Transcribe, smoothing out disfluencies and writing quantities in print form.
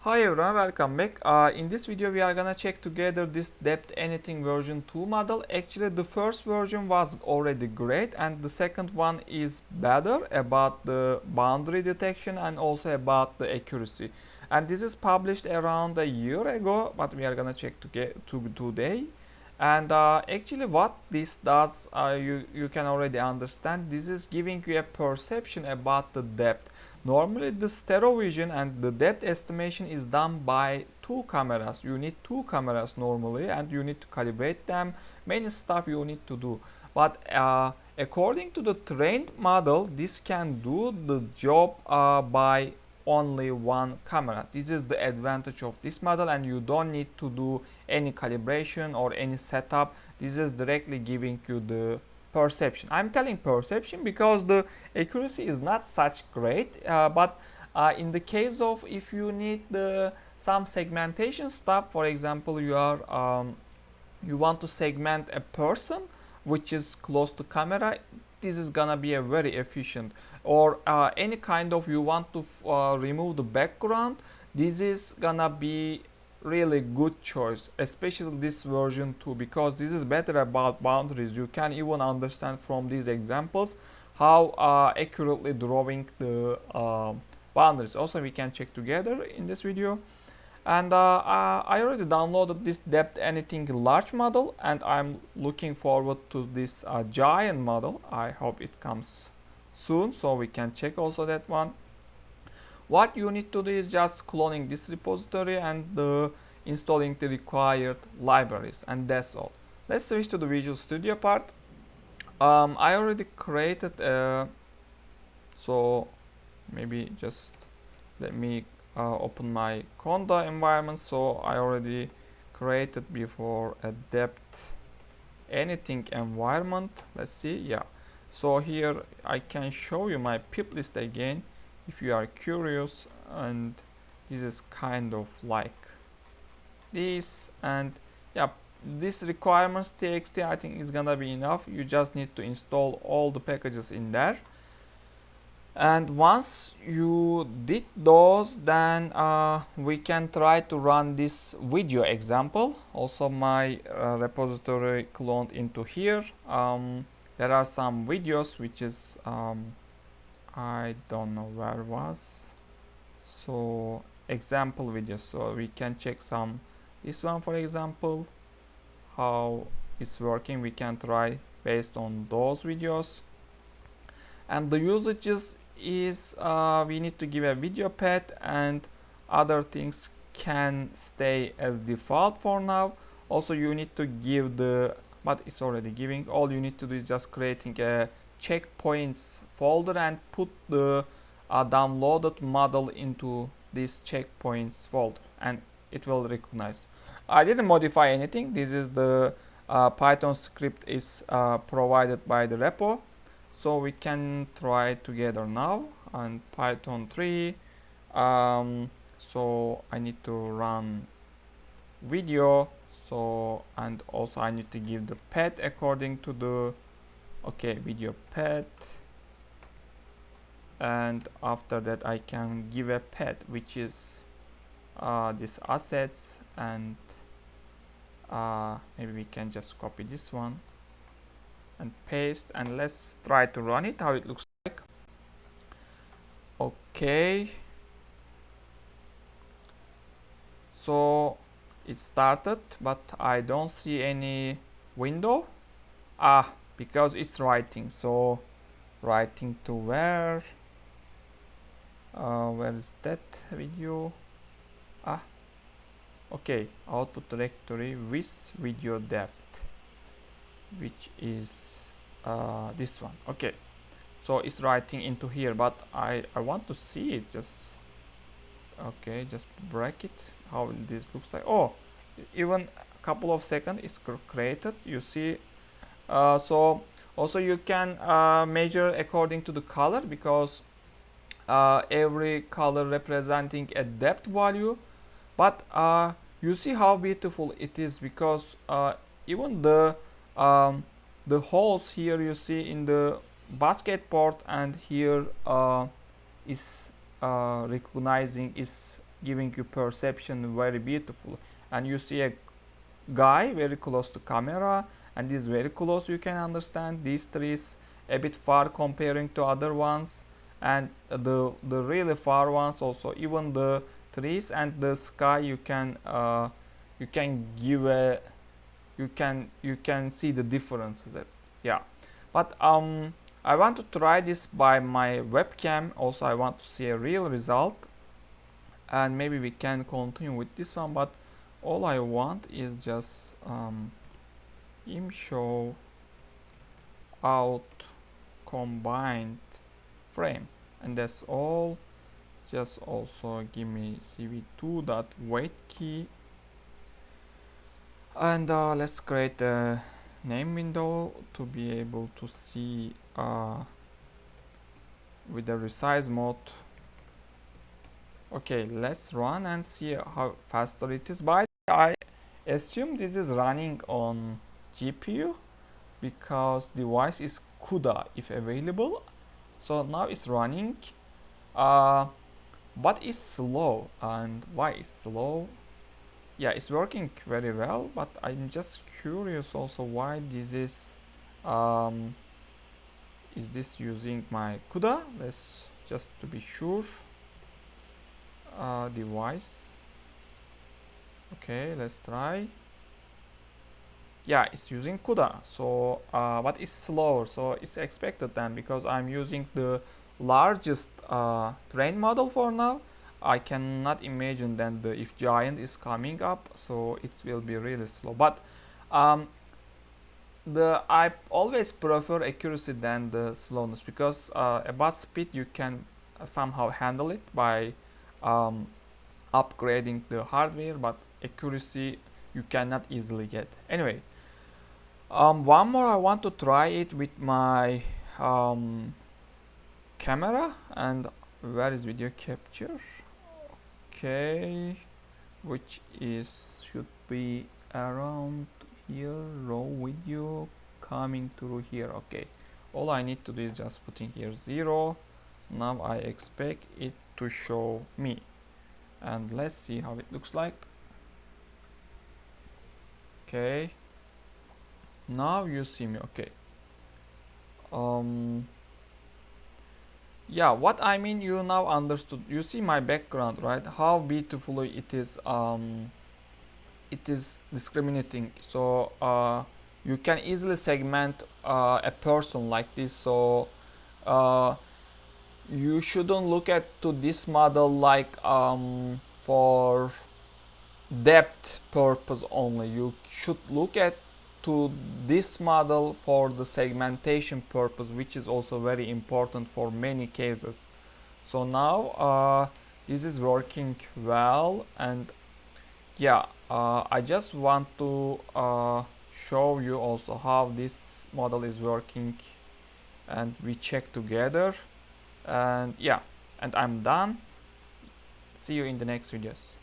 Hi everyone, welcome back. In this video we are gonna check together this DepthAnything version 2 model. Actually the first version was already great and the second one is better about the boundary detection and also about the accuracy. And this is published around a year ago, but we are gonna check today. And actually what this does, you can already understand. This is giving you a perception about the depth. Normally the stereo vision and the depth estimation is done by two cameras. You need two cameras normally and you need to calibrate them. Many stuff you need to do. But according to the trained model, this can do the job by only one camera. This is the advantage of this model and you don't need to do any calibration or any setup. This is directly giving you the perception. I'm telling perception because the accuracy is not such great, but in the case of if you need the some segmentation stuff, for example, you want to segment a person which is close to camera, this is gonna be a very efficient. Or any kind of you want to remove the background, this is gonna be really good choice, especially this version 2, because this is better about boundaries. You can even understand from these examples how accurately drawing the boundaries. Also we can check together in this video. And I already downloaded this DepthAnything large model and I'm looking forward to this giant model. I hope it comes soon so we can check also that one. What you need to do is just cloning this repository and installing the required libraries, and that's all. Let's switch to the Visual Studio part. I already created so maybe just let me open my Conda environment. So I already created before a DepthAnything environment. Let's see, yeah. So here I can show you my pip list again if you are curious, and this is kind of like this. And yeah, this requirements txt I think is gonna be enough. You just need to install all the packages in there. And once you did those, then we can try to run this video example. Also my repository cloned into here. There are some videos which is I don't know where it was. So example videos. So we can check some, this one for example, how it's working. We can try based on those videos. And the usages is we need to give a video path and other things can stay as default for now. Also you need to give the, but it's already giving. All you need to do is just creating a checkpoints folder and put the downloaded model into this checkpoints folder and it will recognize. I didn't modify anything. This is the Python script is provided by the repo. So we can try together now on Python 3. So I need to run video. So, and also I need to give the path according to the, okay, video path. And after that I can give a path which is this assets, and maybe we can just copy this one and paste, and let's try to run it, how it looks like. Okay, so it started, but I don't see any window. Because it's writing. So writing to where is that video? Okay, output directory with video depth, which is this one. Okay, so it's writing into here, but I want to see it. Just okay, just break it, how this looks like. Oh, even a couple of seconds is created, you see. So also you can measure according to the color, because every color representing a depth value. But you see how beautiful it is, because even the holes here you see in the basket port, and here is recognizing is giving you perception very beautiful. And you see a guy very close to camera, and this very close, you can understand these trees a bit far comparing to other ones, and the really far ones also, even the trees and the sky, you can give a you can see the differences. Yeah, but I want to try this by my webcam also. I want to see a real result, and maybe we can continue with this one, but all I want is just im show out combined frame, and that's all. Just also give me cv2.wait key, and let's create a name window to be able to see with the resize mode. Okay, let's run and see how faster it is. But I assume this is running on GPU because device is CUDA if available. So now it's running, but it's slow. And why it's slow? Yeah, it's working very well, but I'm just curious also why this is this using my CUDA? Let's just to be sure. Device. Okay, let's try. Yeah, it's using CUDA, so but it's slower, so it's expected then, because I'm using the largest train model for now. I cannot imagine then if giant is coming up, so it will be really slow. But I always prefer accuracy than the slowness, because about speed you can somehow handle it by upgrading the hardware, but accuracy you cannot easily get. Anyway, one more, I want to try it with my camera. And where is video capture? Okay, which is should be around here, raw video coming through here. Okay, all I need to do is just putting here 0. Now I expect it to show me, and let's see how it looks like. Okay, now you see me. Okay, yeah, what I mean, you now understood. You see my background, right? How beautifully it is discriminating. So you can easily segment a person like this. So you shouldn't look at to this model like for depth purpose only. You should look at to this model for the segmentation purpose, which is also very important for many cases. So now this is working well, and yeah, I just want to show you also how this model is working, and we check together. And yeah, and I'm done. See you in the next videos.